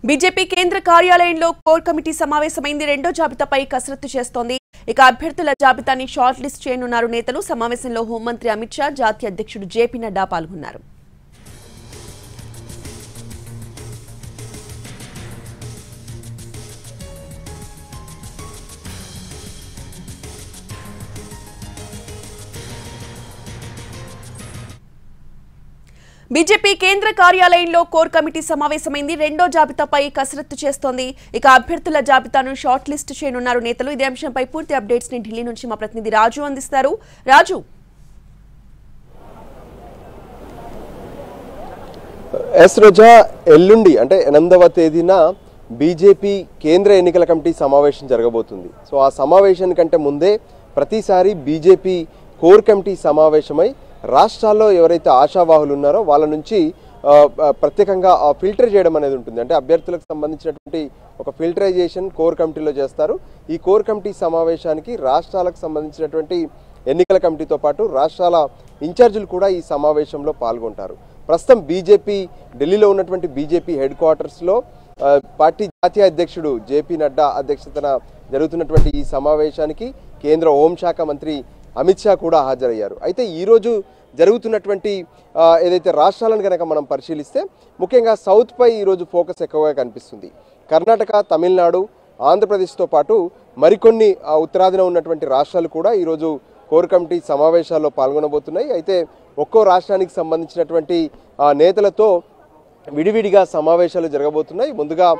BJP కేంద్ర కార్యాలయంలో core committee సమావేశమైంది. రెండో జాబితాపై కసరత్తు చేస్తోంది. ఇక అభ్యర్థుల జాబితాని షార్ట్ లిస్ట్ చేయనున్నారు నేతలు. సమావేశంలో హోంమంత్రి అమిత్ షా, జాతీయ అధ్యక్షుడు జేపీ నడ్డా పాల్గొన్నారు. బీజేపీ కేంద్ర కార్యాలయంలో కోర్ కమిటీ సమావేశమైంది. రెండో జాబితాపై కసరత్తు చేస్తోంది. ఇక అభ్యర్థుల జాబితాను షార్ట్ లిస్ట్ చేయనున్నారు నేతలు. ఇదే అంశంపై పూర్తి అప్డేట్స్ ని ఢిల్లీ నుంచి మా ప్రతినిధి రాజు అందిస్తారు. రాజు, రోజా ఎల్లుండి అంటే 8వ తేదీన బీజేపీ కేంద్ర ఎన్నికల కమిటీ సమావేశం జరగబోతుంది. సో ఆ సమావేశం కంటే ముందే ప్రతిసారి బీజేపీ కోర్ కమిటీ సమావేశమై రాష్ట్రాల్లో ఎవరైతే ఆశావాహులు ఉన్నారో వాళ్ళ నుంచి ప్రత్యేకంగా ఫిల్టర్ చేయడం అనేది ఉంటుంది. అంటే అభ్యర్థులకు సంబంధించినటువంటి ఒక ఫిల్టరైజేషన్ కోర్ కమిటీలో చేస్తారు. ఈ కోర్ కమిటీ సమావేశానికి రాష్ట్రాలకు సంబంధించినటువంటి ఎన్నికల కమిటీతో పాటు రాష్ట్రాల ఇన్ఛార్జీలు కూడా ఈ సమావేశంలో పాల్గొంటారు. ప్రస్తుతం బీజేపీ ఢిల్లీలో ఉన్నటువంటి బీజేపీ హెడ్ క్వార్టర్స్లో పార్టీ జాతీయ అధ్యక్షుడు జేపీ నడ్డా అధ్యక్షతన జరుగుతున్నటువంటి ఈ సమావేశానికి కేంద్ర హోంశాఖ మంత్రి అమిత్ షా కూడా హాజరయ్యారు. అయితే ఈరోజు జరుగుతున్నటువంటి ఏదైతే రాష్ట్రాలను కనుక మనం పరిశీలిస్తే ముఖ్యంగా సౌత్పై ఈరోజు ఫోకస్ ఎక్కువగా కనిపిస్తుంది. కర్ణాటక, తమిళనాడు, ఆంధ్రప్రదేశ్తో పాటు మరికొన్ని ఉత్తరాదిన ఉన్నటువంటి రాష్ట్రాలు కూడా ఈరోజు కోర్ కమిటీ సమావేశాల్లో పాల్గొనబోతున్నాయి. అయితే ఒక్కో రాష్ట్రానికి సంబంధించినటువంటి నేతలతో విడివిడిగా సమావేశాలు జరగబోతున్నాయి. ముందుగా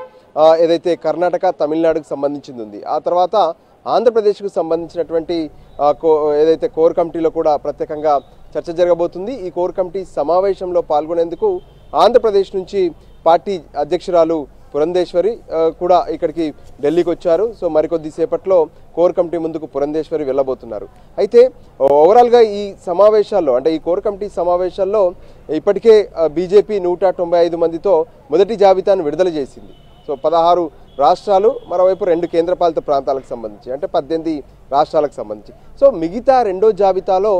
ఏదైతే కర్ణాటక, తమిళనాడుకు సంబంధించింది ఉంది, ఆ తర్వాత ఆంధ్రప్రదేశ్కు సంబంధించినటువంటి ఏదైతే కోర్ కమిటీలో కూడా ప్రత్యేకంగా చర్చ జరగబోతుంది. ఈ కోర్ కమిటీ సమావేశంలో పాల్గొనేందుకు ఆంధ్రప్రదేశ్ నుంచి పార్టీ అధ్యక్షురాలు పురంధేశ్వరి కూడా ఇక్కడికి ఢిల్లీకి వచ్చారు. సో మరికొద్ది సేపట్లో కోర్ కమిటీ ముందుకు పురంధేశ్వరి వెళ్ళబోతున్నారు. అయితే ఓవరాల్గా ఈ సమావేశాల్లో అంటే ఈ కోర్ కమిటీ సమావేశాల్లో ఇప్పటికే బీజేపీ 195 మందితో మొదటి జాబితాను విడుదల చేసింది. సో 16 రాష్ట్రాలు, మరోవైపు 2 కేంద్రపాలిత ప్రాంతాలకు సంబంధించి అంటే 18 రాష్ట్రాలకు సంబంధించి. సో మిగతా రెండో జాబితాలో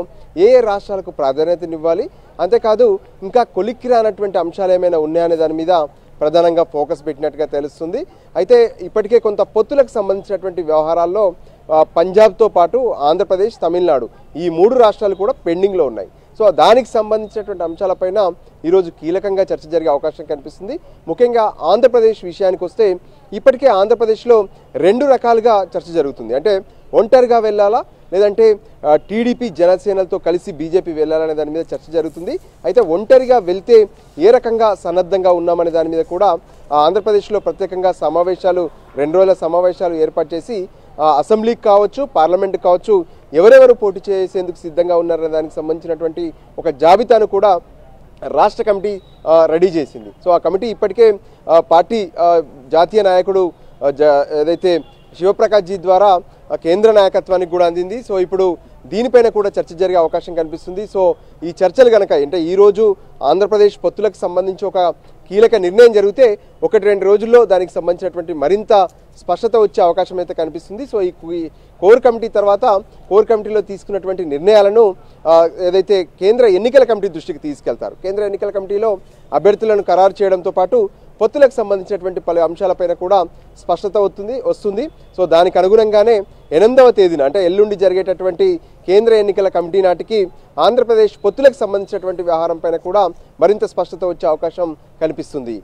ఏ రాష్ట్రాలకు ప్రాధాన్యతనివ్వాలి, అంతేకాదు ఇంకా కొలిక్కి రానటువంటి అంశాలు ఏమైనా ఉన్నాయనే దాని మీద ప్రధానంగా ఫోకస్ పెట్టినట్టుగా తెలుస్తుంది. అయితే ఇప్పటికే కొంత పొత్తులకు సంబంధించినటువంటి వ్యవహారాల్లో పంజాబ్తో పాటు ఆంధ్రప్రదేశ్, తమిళనాడు ఈ 3 రాష్ట్రాలు కూడా పెండింగ్లో ఉన్నాయి. సో దానికి సంబంధించినటువంటి అంశాలపైన ఈరోజు కీలకంగా చర్చ జరిగే అవకాశం కనిపిస్తుంది. ముఖ్యంగా ఆంధ్రప్రదేశ్ విషయానికి వస్తే ఇప్పటికే ఆంధ్రప్రదేశ్లో 2 రకాలుగా చర్చ జరుగుతుంది. అంటే ఒంటరిగా వెళ్ళాలా, లేదంటే టీడీపీ జనసేనలతో కలిసి బీజేపీ వెళ్ళాలనే దాని మీద చర్చ జరుగుతుంది. అయితే ఒంటరిగా వెళ్తే ఏ రకంగా సన్నద్ధంగా ఉన్నామనే దాని మీద కూడా ఆంధ్రప్రదేశ్లో ప్రత్యేకంగా సమావేశాలు 2 రోజుల సమావేశాలు ఏర్పాటు చేసి అసెంబ్లీకి కావచ్చు, పార్లమెంట్కి కావచ్చు ఎవరెవరు పోటీ చేసేందుకు సిద్ధంగా ఉన్నారనే దానికి సంబంధించినటువంటి ఒక జాబితాను కూడా రాష్ట్ర కమిటీ రెడీ చేసింది. సో ఆ కమిటీ ఇప్పటికే పార్టీ జాతీయ నాయకుడు ఏదైతే శివప్రకాష్ జీ ద్వారా కేంద్ర నాయకత్వానికి కూడా అందింది. సో ఇప్పుడు దీనిపైన కూడా చర్చ జరిగే అవకాశం కనిపిస్తుంది. సో ఈ చర్చలు కనుక అంటే ఈరోజు ఆంధ్రప్రదేశ్ పొత్తులకు సంబంధించి ఒక కీలక నిర్ణయం జరిగితే 1-2 రోజుల్లో దానికి సంబంధించినటువంటి మరింత స్పష్టత వచ్చే అవకాశం అయితే కనిపిస్తుంది. సో ఈ కోర్ కమిటీ తర్వాత కోర్ కమిటీలో తీసుకున్నటువంటి నిర్ణయాలను ఏదైతే కేంద్ర ఎన్నికల కమిటీ దృష్టికి తీసుకెళ్తారు. కేంద్ర ఎన్నికల కమిటీలో అభ్యర్థులను ఖరారు చేయడంతో పాటు పొత్తులకు సంబంధించినటువంటి పలు అంశాలపైన కూడా స్పష్టత వస్తుంది. సో దానికి అనుగుణంగానే 8వ తేదీన అంటే ఎల్లుండి జరిగేటటువంటి కేంద్ర ఎన్నికల కమిటీ నాటికి ఆంధ్రప్రదేశ్ పొత్తులకు సంబంధించినటువంటి వ్యవహారం పైన కూడా మరింత స్పష్టత వచ్చే అవకాశం కనిపిస్తుంది.